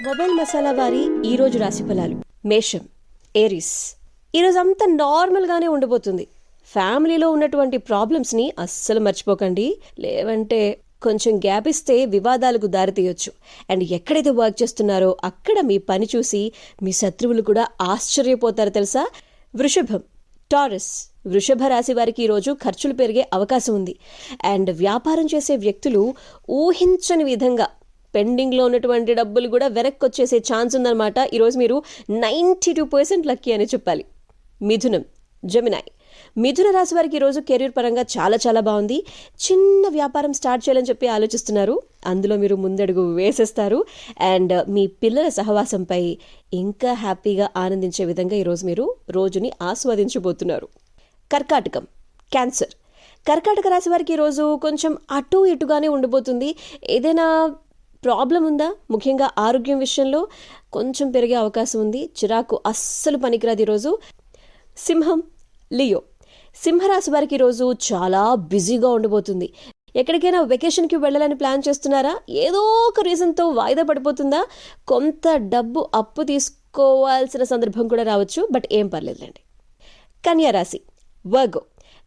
Mobile masala వారి ఈరోజు రాశి ఫలాలు. మేషం, ఏరిస్. ఈరోజు అంతా నార్మల్గానే ఉండబోతుంది. ఫ్యామిలీలో ఉన్నటువంటి ప్రాబ్లమ్స్ని అస్సలు మర్చిపోకండి, లేవంటే కొంచెం గ్యాప్ ఇస్తే వివాదాలకు దారితీయొచ్చు. అండ్ ఎక్కడైతే వర్క్ చేస్తున్నారో అక్కడ మీ పని చూసి మీ శత్రువులు కూడా ఆశ్చర్యపోతారు తెలుసా. వృషభం, టారస్. వృషభ రాశి వారికి ఈరోజు ఖర్చులు పెరిగే అవకాశం ఉంది. అండ్ వ్యాపారం చేసే వ్యక్తులు ఊహించని విధంగా పెండింగ్లో ఉన్నటువంటి డబ్బులు కూడా వెనక్కి వచ్చేసే ఛాన్స్ ఉందన్నమాట. ఈరోజు మీరు 92% లక్కీ అని చెప్పాలి. మిథునం, జెమినాయ్. మిథున రాశి వారికి ఈరోజు కెరీర్ పరంగా చాలా చాలా బాగుంది. చిన్న వ్యాపారం స్టార్ట్ చేయాలని చెప్పి ఆలోచిస్తున్నారు, అందులో మీరు ముందడుగు వేసేస్తారు. అండ్ మీ పిల్లల సహవాసంపై ఇంకా హ్యాపీగా ఆనందించే విధంగా ఈరోజు మీరు రోజుని ఆస్వాదించబోతున్నారు. కర్కాటకం, క్యాన్సర్. కర్కాటక రాశి వారికి ఈరోజు కొంచెం అటు ఇటుగానే ఉండబోతుంది. ఏదైనా ప్రాబ్లం ఉందా, ముఖ్యంగా ఆరోగ్యం విషయంలో కొంచెం పెరిగే అవకాశం ఉంది. చిరాకు అస్సలు పనికిరాదు ఈరోజు. సింహం, లియో. సింహరాశి వారికి ఈరోజు చాలా బిజీగా ఉండబోతుంది. ఎక్కడికైనా వెకేషన్కి వెళ్ళాలని ప్లాన్ చేస్తున్నారా? ఏదో ఒక రీజన్తో వాయిదా పడిపోతుందా? కొంత డబ్బు అప్పు తీసుకోవాల్సిన సందర్భం కూడా రావచ్చు, బట్ ఏం పర్లేదులేండి. కన్యా రాశి, వర్గో.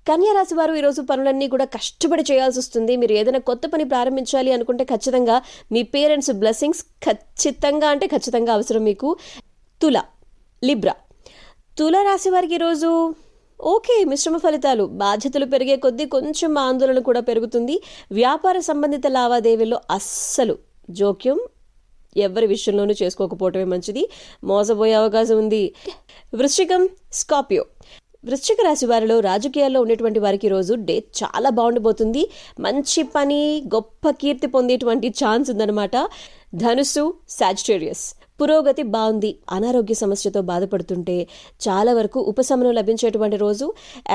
కన్యా రాశి వారు ఈరోజు పనులన్నీ కూడా కష్టపడి చేయాల్సి వస్తుంది. మీరు ఏదైనా కొత్త పని ప్రారంభించాలి అనుకుంటే ఖచ్చితంగా మీ పేరెంట్స్ బ్లెస్సింగ్స్ ఖచ్చితంగా అవసరం మీకు. తుల, లిబ్రా. తుల రాశి వారికి ఈరోజు ఓకే, మిశ్రమ ఫలితాలు. బాధ్యతలు పెరిగే కొద్దీ కొంచెం ఆందోళన కూడా పెరుగుతుంది. వ్యాపార సంబంధిత లావాదేవీల్లో అస్సలు జోక్యం ఎవరి విషయంలోనూ చేసుకోకపోవటమే మంచిది, మోసపోయే అవకాశం ఉంది. వృశ్చికం, స్కార్పియో. వృశ్చిక రాశి వారిలో రాజకీయాల్లో ఉండేటువంటి వారికి ఈరోజు డే చాలా బాగుండబోతుంది. మంచి పని, గొప్ప కీర్తి పొందేటువంటి ఛాన్స్ ఉందన్నమాట. ధనుస్సు, సాజిటేరియస్. పురోగతి బాగుంది. అనారోగ్య సమస్యతో బాధపడుతుంటే చాలా వరకు ఉపశమనం లభించేటువంటి రోజు.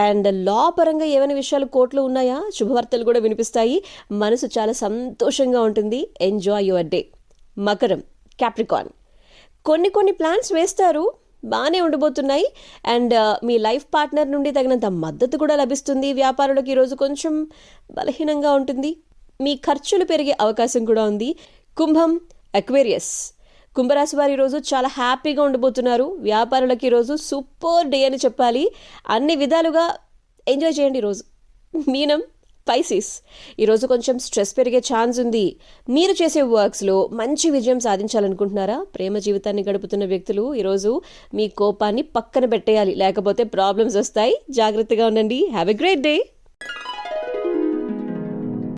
అండ్ లా పరంగా ఏమైనా విషయాలు కోర్టులో ఉన్నాయా, శుభవార్తలు కూడా వినిపిస్తాయి. మనసు చాలా సంతోషంగా ఉంటుంది. Enjoy your day. మకరం, క్యాప్రికాన్. కొన్ని ప్లాన్స్ వేస్తారు, బాగానే ఉండబోతున్నాయి. అండ్ మీ లైఫ్ పార్ట్నర్ నుండి తగినంత మద్దతు కూడా లభిస్తుంది. వ్యాపారులకు ఈరోజు కొంచెం బలహీనంగా ఉంటుంది. మీ ఖర్చులు పెరిగే అవకాశం కూడా ఉంది. కుంభం, అక్వేరియస్. కుంభరాశి వారు ఈరోజు చాలా హ్యాపీగా ఉండబోతున్నారు. వ్యాపారులకు ఈరోజు సూపర్ డే అని చెప్పాలి. అన్ని విధాలుగా ఎంజాయ్ చేయండి ఈరోజు. మీనం, పైసిస్. ఈరోజు కొంచెం స్ట్రెస్ పెరిగే ఛాన్స్ ఉంది. మీరు చేసే వర్క్స్లో మంచి విజయం సాధించాలనుకుంటున్నారా? ప్రేమ జీవితాన్ని గడుపుతున్న వ్యక్తులు ఈరోజు మీ కోపాన్ని పక్కన పెట్టేయాలి, లేకపోతే ప్రాబ్లమ్స్ వస్తాయి. జాగ్రత్తగా ఉండండి. Have a great day.